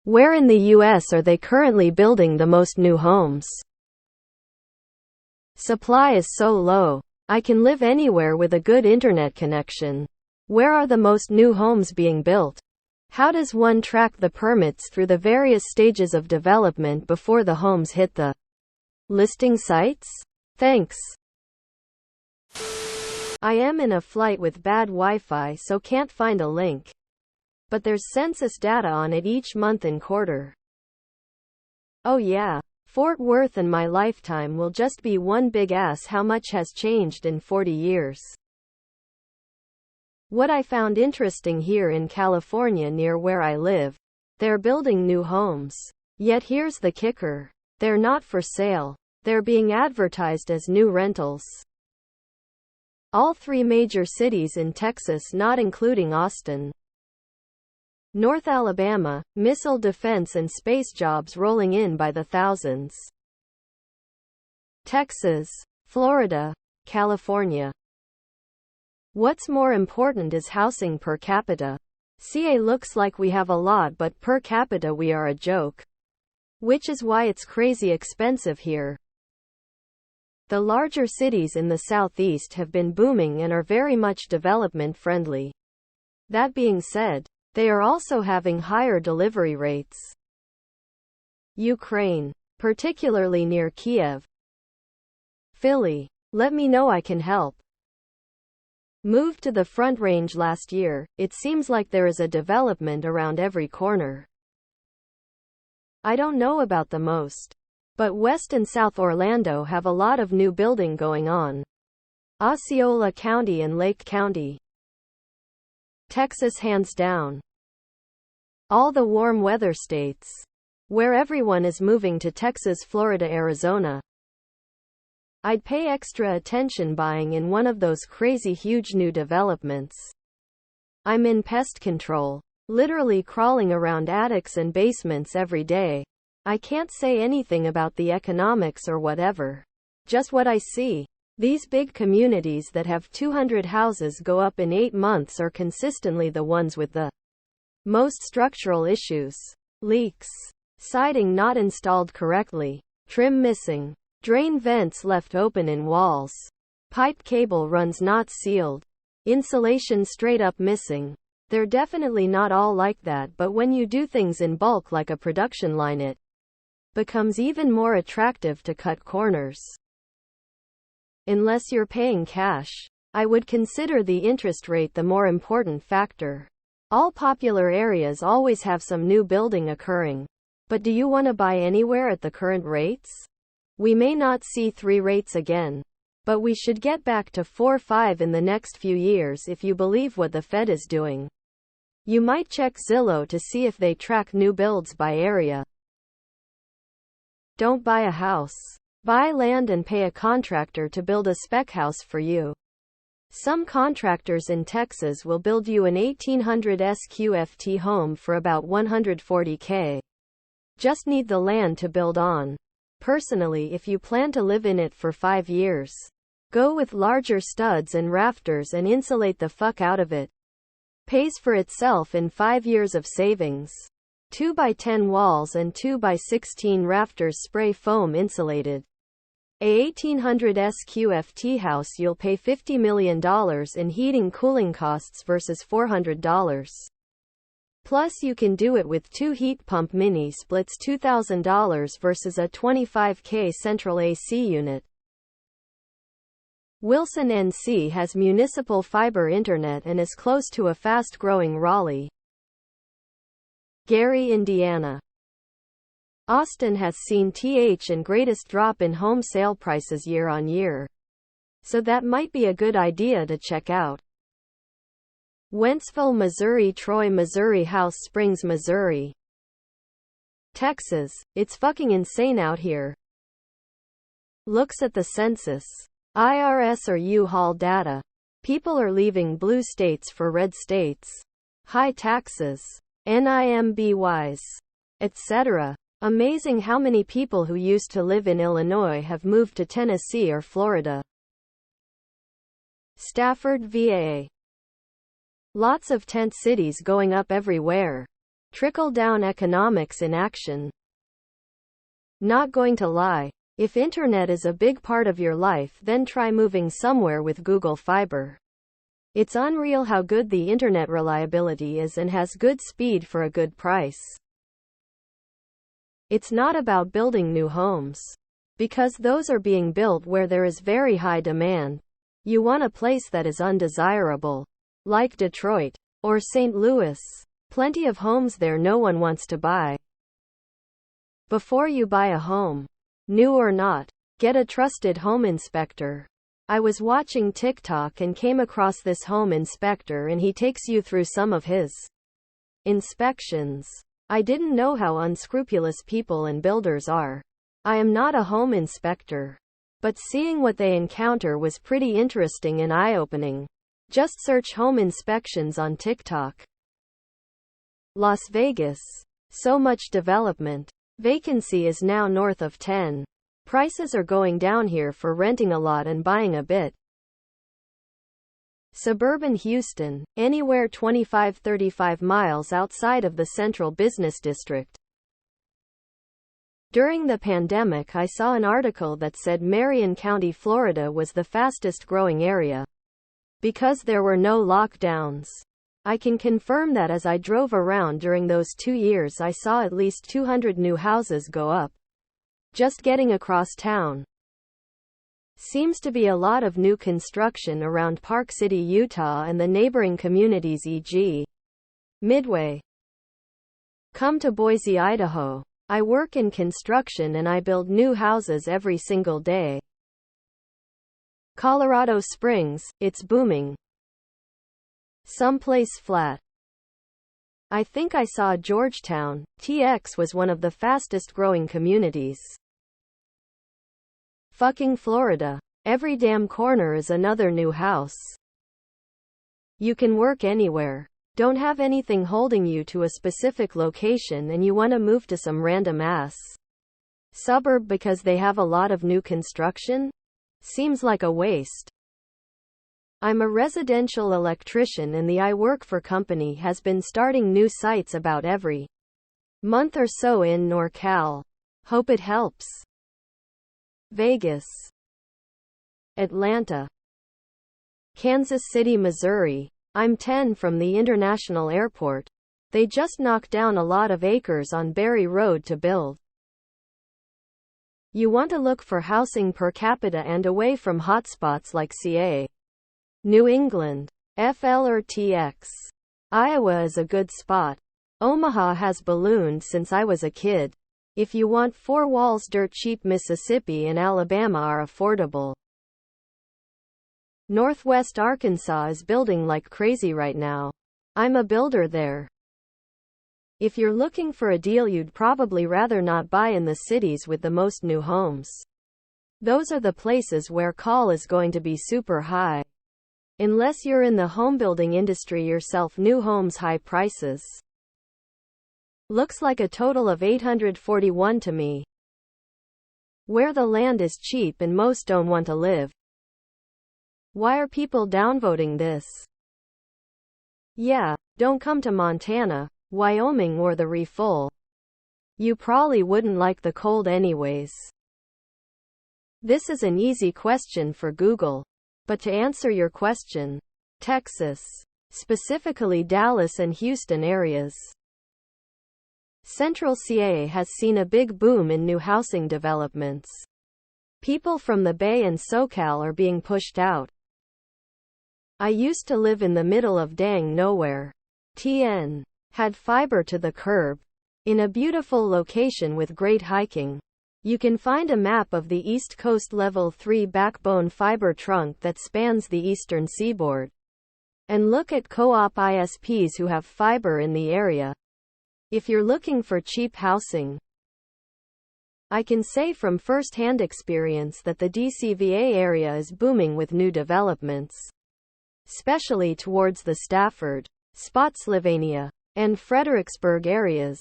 Where in the US are they currently building the most new homes? Supply is so low. I can live anywhere with a good internet connection. Where are the most new homes being built? How does one track the permits through the various stages of development before the homes hit the listing sites? Thanks. I am in a flight with bad Wi-Fi, so can't find a link. But there's census data on it each month and quarter. Oh yeah. Fort Worth and my lifetime will just be one big ass how much has changed in 40 years. What I found interesting here in California near where I live, they're building new homes. Yet here's the kicker. They're not for sale. They're being advertised as new rentals. All three major cities in Texas, not including Austin. North Alabama, missile defense and space jobs rolling in by the thousands. Texas, Florida, California. What's more important is housing per capita. CA looks like we have a lot, but per capita we are a joke. Which is why it's crazy expensive here. The larger cities in the southeast have been booming and are very much development friendly. That being said, they are also having higher delivery rates. Ukraine, particularly near Kiev. Philly, let me know I can help. Moved to the Front Range last year, it seems like there is a development around every corner. I don't know about the most, but West and South Orlando have a lot of new building going on. Osceola County and Lake County. Texas hands down. All the warm weather states. Where everyone is moving to Texas, Florida, Arizona. I'd pay extra attention buying in one of those crazy huge new developments. I'm in pest control, literally crawling around attics and basements every day. I can't say anything about the economics or whatever. Just what I see. These big communities that have 200 houses go up in 8 months are consistently the ones with the most structural issues. Leaks. Siding not installed correctly. Trim missing. Drain vents left open in walls. Pipe cable runs not sealed. Insulation straight up missing. They're definitely not all like that, but when you do things in bulk like a production line, it becomes even more attractive to cut corners. Unless you're paying cash, I would consider the interest rate the more important factor. All popular areas always have some new building occurring. But do you want to buy anywhere at the current rates? We may not see 3 rates again, but we should get back to 4-5 in the next few years if you believe what the Fed is doing. You might check Zillow to see if they track new builds by area. Don't buy a house. Buy land and pay a contractor to build a spec house for you. Some contractors in Texas will build you an 1800 SQFT home for about $140K. Just need the land to build on. Personally, if you plan to live in it for 5 years, go with larger studs and rafters and insulate the fuck out of it. Pays for itself in 5 years of savings. 2x10 walls and 2x16 rafters, spray foam insulated. A 1800 SQFT house, you'll pay $50 million in heating cooling costs versus $400. Plus you can do it with 2 heat pump mini splits, $2,000 versus a $25K central AC unit. Wilson, NC has municipal fiber internet and is close to a fast-growing Raleigh. Gary, Indiana. Austin has seen and greatest drop in home sale prices year on year. So that might be a good idea to check out. Wentzville, Missouri. Troy, Missouri. House Springs, Missouri. Texas, it's fucking insane out here. Looks at the census, IRS or U-Haul data. People are leaving blue states for red states. High taxes, NIMBYs, etc. Amazing how many people who used to live in Illinois have moved to Tennessee or Florida. Stafford, VA. Lots of tent cities going up everywhere. Trickle-down economics in action. Not going to lie. If internet is a big part of your life, then try moving somewhere with Google Fiber. It's unreal how good the internet reliability is and has good speed for a good price. It's not about building new homes, because those are being built where there is very high demand. You want a place that is undesirable, like Detroit or St. Louis. Plenty of homes there no one wants to buy. Before you buy a home, new or not, get a trusted home inspector. I was watching TikTok and came across this home inspector, and he takes you through some of his inspections. I didn't know how unscrupulous people and builders are. I am not a home inspector, but seeing what they encounter was pretty interesting and eye-opening. Just search home inspections on TikTok. Las Vegas. So much development. Vacancy is now north of 10. Prices are going down here for renting a lot and buying a bit. Suburban Houston, anywhere 25-35 miles outside of the central business district. During the pandemic, I saw an article that said Marion County, Florida was the fastest growing area because there were no lockdowns. I can confirm that as I drove around during those 2 years, I saw at least 200 new houses go up just getting across town. Seems to be a lot of new construction around Park City, Utah and the neighboring communities, e.g. Midway. Come to Boise, Idaho. I work in construction and I build new houses every single day. Colorado Springs, it's booming. Someplace flat. I think I saw Georgetown, TX was one of the fastest growing communities. Fucking Florida. Every damn corner is another new house. You can work anywhere. Don't have anything holding you to a specific location and you want to move to some random ass suburb because they have a lot of new construction? Seems like a waste. I'm a residential electrician and the I work for company has been starting new sites about every month or so in NorCal. Hope it helps. Vegas. Atlanta. Kansas City, Missouri. I'm 10 from the International Airport. They just knocked down a lot of acres on Berry Road to build. You want to look for housing per capita and away from hotspots like CA. New England. FL or TX. Iowa is a good spot. Omaha has ballooned since I was a kid. If you want four walls dirt cheap, Mississippi and Alabama are affordable. Northwest Arkansas is building like crazy right now. I'm a builder there. If you're looking for a deal, you'd probably rather not buy in the cities with the most new homes. Those are the places where call is going to be super high. Unless you're in the homebuilding industry yourself, new homes high prices. Looks like a total of 841 to me. Where the land is cheap and most don't want to live. Why are people downvoting this? Yeah, don't come to Montana, Wyoming or the Refull. You probably wouldn't like the cold anyways. This is an easy question for Google. But to answer your question, Texas, specifically Dallas and Houston areas. Central CA has seen a big boom in new housing developments. People from the Bay and SoCal are being pushed out. I used to live in the middle of dang nowhere. TN. Had fiber to the curb. In a beautiful location with great hiking. You can find a map of the East Coast Level 3 backbone fiber trunk that spans the eastern seaboard. And look at co-op ISPs who have fiber in the area. If you're looking for cheap housing, I can say from first-hand experience that the DCVA area is booming with new developments. Especially towards the Stafford, Spotsylvania, and Fredericksburg areas.